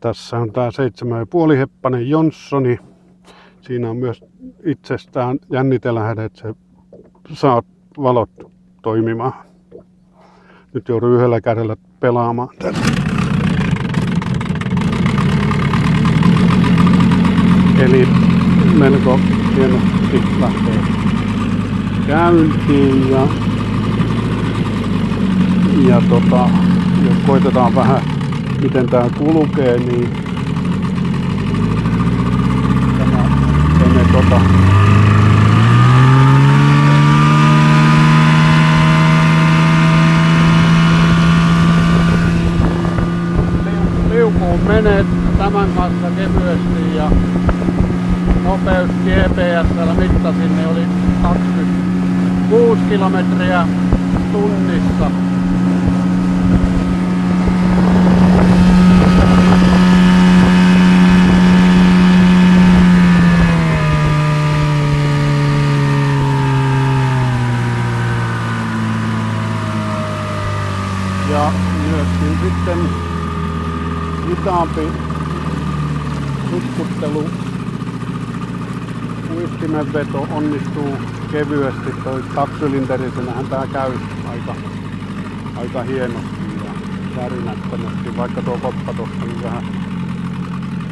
Tässä on tää 7,5 heppanen Johnsoni. Siinä on myös itsestään jännitelähde, että se saa valot toimimaan. Nyt joudun yhdellä kädellä pelaamaan tätä. Eli melko hienosti lähtee käyntiin ja jos koitetaan vähän miten tää kulkee, niin tämä liukuun menee tämän kanssa kevyesti ja nopeus GPS:llä mittasin, niin oli 26 kilometriä tunnissa. Ja myöskin sitten hitaampi sutkuttelu, uistimenveto onnistuu kevyesti. Toi kaksylinderisenähän tää käy aika hienosti ja värinättömästi. Vaikka tuo koppa tossa niin vähän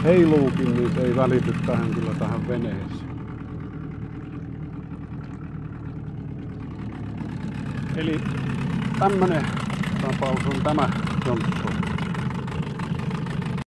heiluukin, niin se ei välity tähän veneeseen. Eli tämmönen tapaus on tämä Johnson.